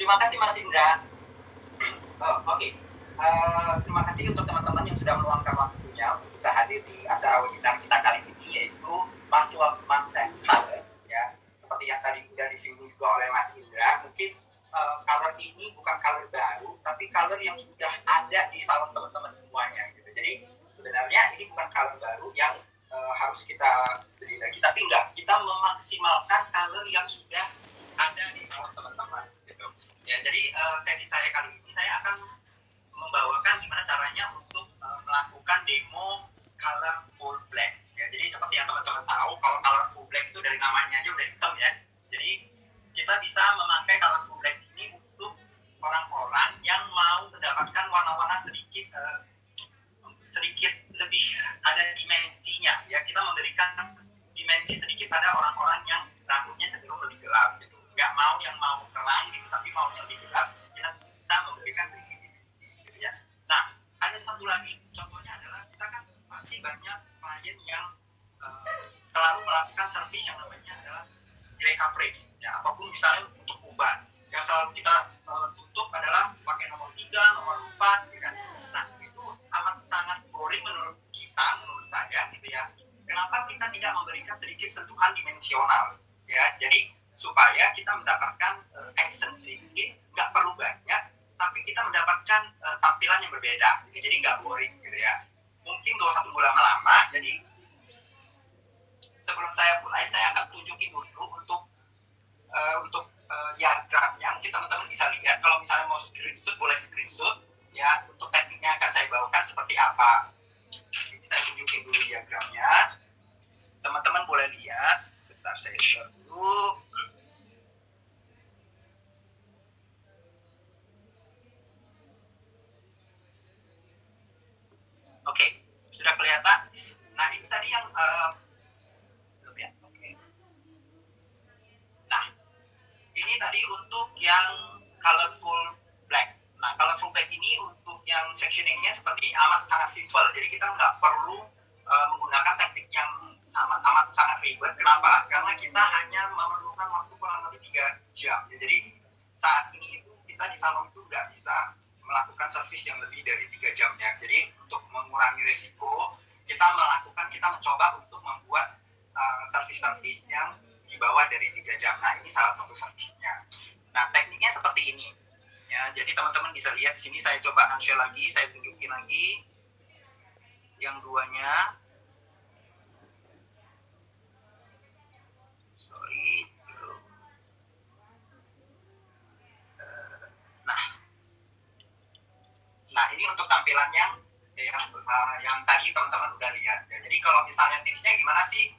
Terima kasih Mas Indra. Oke. Terima kasih untuk teman-teman yang sudah meluangkan waktunya untuk bisa hadir di acara webinar kita kali ini, yaitu Password Master Color. Ya, seperti yang tadi sudah disinggung juga oleh Mas Indra, mungkin color ini bukan color baru, tapi color yang sudah ada di salon teman-teman semuanya. Gitu. Jadi sebenarnya ini bukan color baru yang harus kita beli lagi, tapi enggak, kita memaksimalkan color yang sudah ada di salon teman-teman. Gitu. Ya, jadi sesi saya kali ini saya akan membawakan gimana caranya untuk melakukan demo color full black. Ya, jadi seperti yang teman-teman tahu, kalau color full black itu dari namanya aja udah hitam ya. Jadi kita bisa memakai color full black ini untuk orang-orang yang mau mendapatkan warna-warna sedikit lebih ada dimensinya. Ya, kita memberikan dimensi sedikit pada orang-orang yang rambutnya cenderung lebih gelap. Gitu. Nggak mau yang mau terang, gitu, tapi mau yang lebih gelap. Kita bisa memberikan sedikit. Ya. Nah, ada satu lagi, contohnya adalah kita kan pasti banyak klien yang selalu melakukan service yang namanya adalah gray coverage. Ya, apapun misalnya untuk uban, yang selalu kita tutup adalah pakai nomor 3, nomor 4, ya kan? Nah, itu amat sangat boring menurut saya, gitu ya. Kenapa kita tidak memberikan sedikit sentuhan dimensional? Ya, jadi supaya kita mendapatkan action sedikit, nggak perlu banyak, tapi kita mendapatkan tampilan yang berbeda, gitu. Jadi nggak boring, gitu ya. Mungkin gak usah tunggu lama-lama. Jadi sebelum saya mulai, saya akan tunjukin dulu untuk diagramnya. Mungkin teman-teman bisa lihat. Kalau misalnya mau screenshot, boleh screenshot. Ya, untuk tekniknya akan saya bawakan seperti apa. Jadi saya tunjukin dulu diagramnya. Teman-teman boleh lihat. Bentar, saya share dulu. Oke, sudah kelihatan. Nah, ini tadi yang belum ya. Oke. Nah, ini tadi untuk yang colorful black. Nah, colorful black ini untuk yang sectioningnya seperti amat sangat simple. Jadi kita nggak perlu menggunakan teknik yang amat sangat ribet. Kenapa? Karena kita hanya memerlukan waktu kurang lebih 3 jam. Jadi saat ini itu kita di salon itu nggak bisa melakukan service yang lebih dari 3 jamnya. Jadi untuk mengurangi risiko, kita mencoba untuk membuat service yang di bawah dari 3 jam. Nah, ini salah satu service-nya. Nah, tekniknya seperti ini. Ya, jadi teman-teman bisa lihat di sini, saya coba unshare lagi, saya tunjukin lagi yang duanya. Sorry. Nah, ini untuk tampilan yang tadi teman-teman udah lihat. Ya, jadi kalau misalnya tipsnya gimana sih?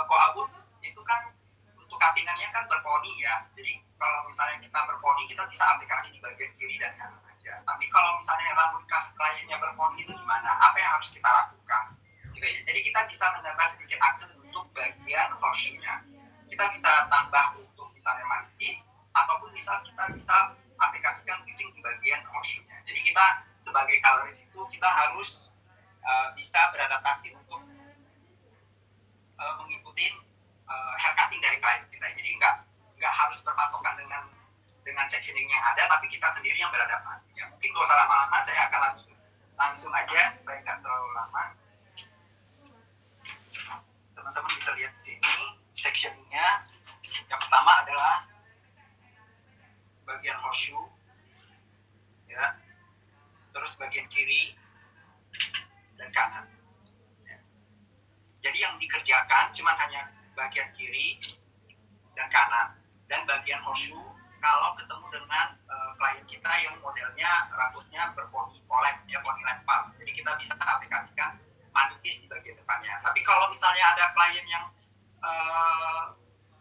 Kok Abu itu kan untuk cuttingannya kan berponi ya. Jadi kalau misalnya kita berponi, kita bisa aplikasi di bagian kiri dan kanan aja. Tapi kalau misalnya rambut kliennya berponi itu gimana? Apa yang harus kita lakukan? Gitu ya. Jadi kita bisa menambah sedikit akses untuk bagian horseshoe-nya. Kita bisa tambah untuk misalnya mantis, ataupun kita bisa aplikasikan fitting di bagian horseshoe-nya. Jadi kita sebagai colorist itu kita harus bisa beradaptasi untuk mengikuti hair cutting dari klien kita. Jadi nggak harus berpatokan dengan sectioning yang ada, tapi kita sendiri yang beradaptasi. Ya, mungkin gak usah lama-lama, saya akan langsung aja supaya nggak terlalu lama. Teman-teman bisa lihat di sini sectioningnya. Yang pertama adalah bagian horseshoe, ya, terus bagian kiri dan kanan. Jadi yang dikerjakan cuma hanya bagian kiri dan kanan, dan bagian horseshoe kalau ketemu dengan klien kita yang modelnya rambutnya berponi polem, ya, poni lempar. Jadi kita bisa aplikasikan manipis di bagian depannya. Tapi kalau misalnya ada klien yang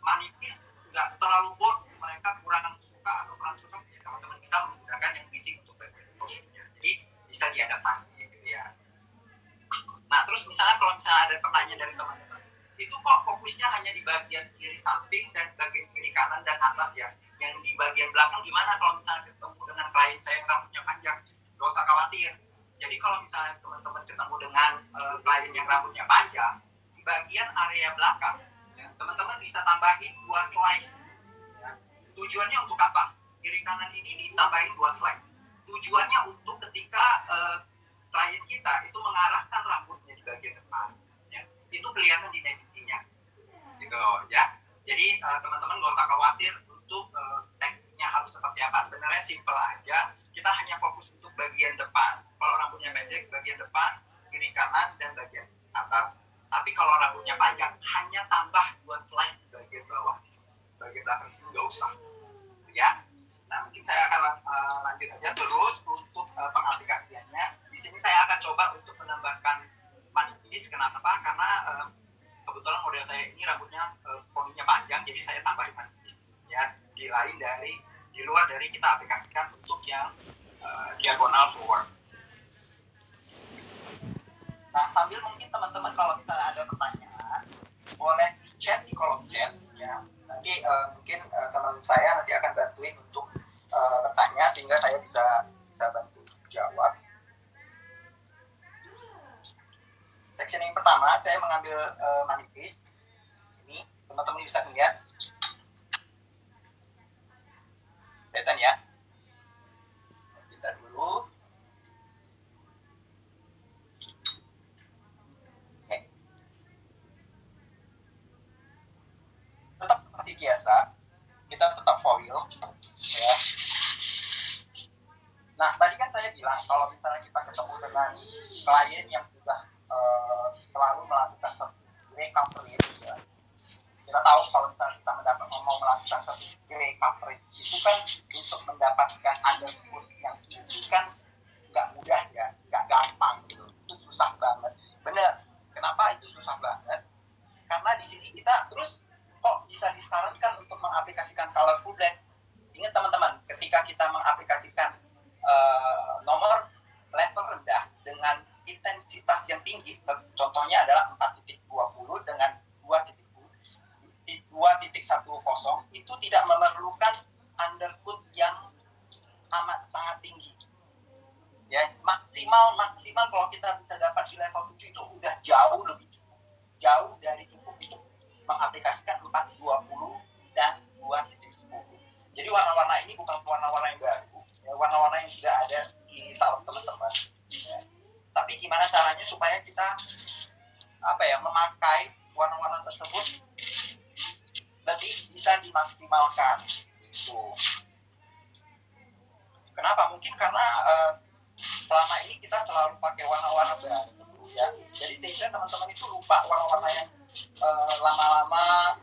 manipis nggak terlalu bold, mereka kurang suka atau kurang cocok, ya teman-teman bisa menggunakan yang fitting untuk bagian horseshoe-nya. Jadi bisa diadaptasi, gitu ya. Nah, terus misalnya kalau misalnya ada pertanyaan dari teman-teman, itu kok fokusnya hanya di bagian kiri samping dan bagian kiri kanan dan atas ya? Yang di bagian belakang gimana kalau misalnya ketemu dengan klien saya yang rambutnya panjang? Gak usah khawatir. Jadi kalau misalnya teman-teman ketemu dengan klien yang rambutnya panjang, di bagian area belakang, ya, teman-teman bisa tambahin 2 slice. Ya. Tujuannya untuk apa? Kiri kanan ini ditambahin 2 slide. Tujuannya untuk ketika klien kita itu mengarahkan rambutnya di bagian depan, ya, itu kelihatan dimensinya, gitu loh, ya. Jadi teman-teman nggak usah khawatir untuk tekniknya harus seperti apa. Sebenarnya simple aja. Kita hanya fokus untuk bagian depan. Kalau rambutnya pendek, bagian depan, kiri kanan, dan bagian atas. Tapi kalau rambutnya panjang, hanya tambah 2 slide di bagian bawah. Bagian belakang sini nggak usah, ya. Nah, mungkin saya akan lanjut aja terus untuk pengaplikasiannya. Di sini saya akan coba untuk menambahkan manipis. Kenapa? Karena kebetulan model saya ini rambutnya poninya panjang, jadi saya tambahin manipis, ya, di luar dari kita aplikasikan untuk yang diagonal forward. Nah, sambil mungkin teman-teman kalau misalnya ada pertanyaan, boleh chat di kolom chat, ya. Nanti mungkin teman saya nanti akan bantuin untuk bertanya sehingga saya bisa bantu jawab. Section yang pertama saya mengambil manipis. Ini teman-teman bisa lihat. Kelihatan ya. Kita dulu. Oke. Tetap seperti biasa, kita tetap foil, ya. Nah, tadi kan saya bilang kalau misalnya kita ketemu dengan klien yang sudah selalu melakukan gray coverage, ya. Kita tahu kalau misalnya kita mau melakukan satu gray coverage itu kan untuk mendapatkan underfoot yang tinggi kan nggak mudah, ya, nggak gampang gitu. Itu susah banget. Bener. Kenapa itu susah banget? Karena di sini kita terus kok bisa disarankan untuk mengaplikasikan colorful blend. Ingat teman-teman, ketika kita mengaplikasikan nomor level rendah dengan intensitas yang tinggi, contohnya adalah 4.20 dengan 2.10, itu tidak memerlukan underfoot yang amat sangat tinggi, ya. Maksimal kalau kita bisa dapat di level 7 itu udah jauh lebih cukup, jauh dari cukup untuk mengaplikasikan 4.20 dan 2.10. Jadi warna-warna ini bukan warna-warna yang baru, ya, warna-warna yang sudah ada di salon teman-teman, ya. Tapi gimana caranya supaya kita memakai warna-warna tersebut lebih bisa dimaksimalkan. Kenapa? Mungkin karena selama ini kita selalu pakai warna-warna baru, ya. Jadi sehingga teman-teman itu lupa warna-warna yang lama-lama,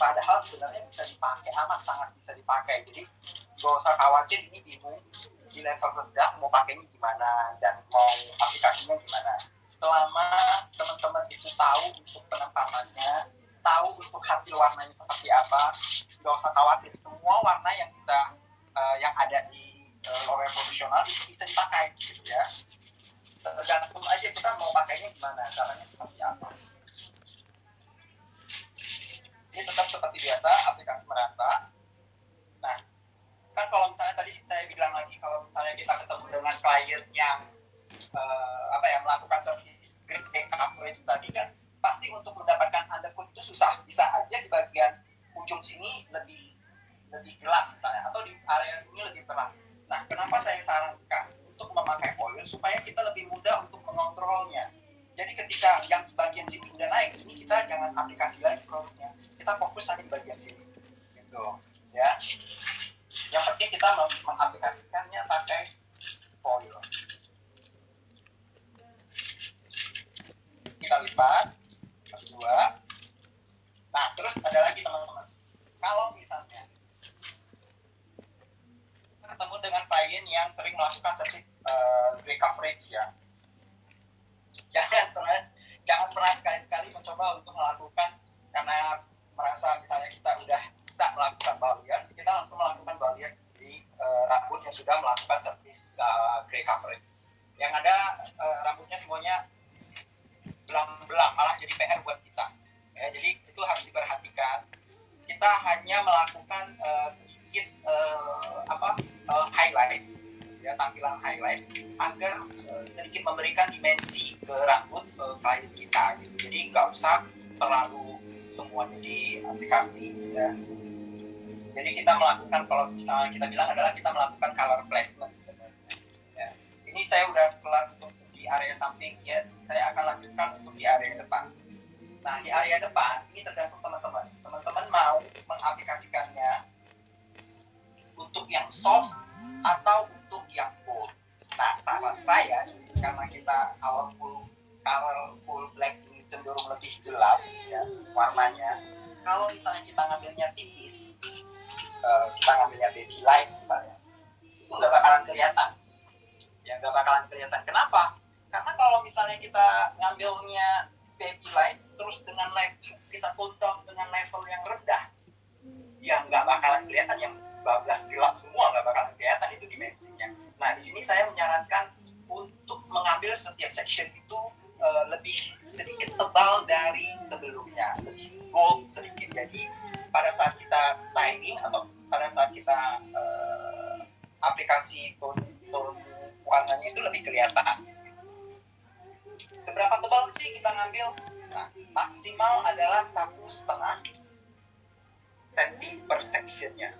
padahal sebenarnya bisa dipakai, amat sangat bisa dipakai. Jadi gak usah khawatir ini bingung di level rendah mau pakainya gimana dan mau aplikasinya gimana. Selama teman-teman itu tahu untuk penempatannya, tahu untuk hasil warnanya seperti apa, gak usah khawatir. Semua warna yang kita yang ada di L'Oreal Profesional itu bisa dipakai, gitu ya. Tergantung aja kita mau pakainya gimana, caranya seperti apa. Ini tetap seperti biasa, aplikasi merata. Nah, kan kalau misalnya tadi saya bilang lagi, kalau misalnya kita ketemu dengan klien yang melakukan service gray coverage tadi kan, pasti untuk mendapatkan underfoot itu susah. Bisa aja di bagian ujung sini lebih gelap misalnya, atau di area sini lebih terang. Nah, kenapa saya sarankan untuk memakai foil supaya kita lebih mudah untuk mengontrolnya. Jadi ketika yang sebagian sini udah naik, ini kita jangan aplikasi lagi produknya. Kita fokus hanya di bagian sini, gitu, ya. Yang penting kita mengaplikasikannya pakai foil. Kita lipat, kedua. Nah, terus ada lagi teman-teman. Kalau misalnya ketemu dengan klien yang sering melakukan service gray coverage, ya, jangan pernah sekali-sekali mencoba untuk melakukan karena merasa misalnya kita udah bisa melakukan balayage, kita langsung melakukan balayage di rambut yang sudah melakukan service gray coverage. Yang ada rambutnya semuanya belang-belang, malah jadi PR buat kita. Ya, jadi itu harus diperhatikan. Kita hanya melakukan sedikit highlight, ya, tampilan highlight agar sedikit memberikan dimensi ke rambut klien kita, gitu. Jadi nggak usah terlalu semuanya di aplikasi, ya. Jadi kita melakukan, kalau misalnya kita bilang adalah kita melakukan color placement sebenarnya. Ya. Ini saya udah kelar untuk di area samping, ya. Saya akan lanjutkan untuk di area depan. Nah, di area depan ini tergantung teman-teman. Teman-teman mau mengaplikasikannya untuk yang soft atau untuk yang bold. Nah, saran saya, karena kita colorful black ini cenderung lebih gelap ya warnanya. Kalau misalnya kita ngambilnya tipis, kita ngambilnya baby light misalnya, itu nggak bakalan kelihatan. Ya nggak bakalan kelihatan. Kenapa? Karena kalau misalnya kita ngambilnya baby light terus dengan level kita tuntut dengan level yang rendah, yang nggak bakalan kelihatan, yang bablas gelap semua nggak bakalan kelihatan itu dimensinya. Nah, di sini saya menyarankan untuk mengambil setiap section itu lebih sedikit tebal dari sebelumnya, lebih bold sedikit. Jadi pada saat kita styling atau pada saat kita aplikasi tone warnanya itu lebih kelihatan. Seberapa tebal sih kita ngambil? Nah, maksimal adalah 1,5 cm per sectionnya.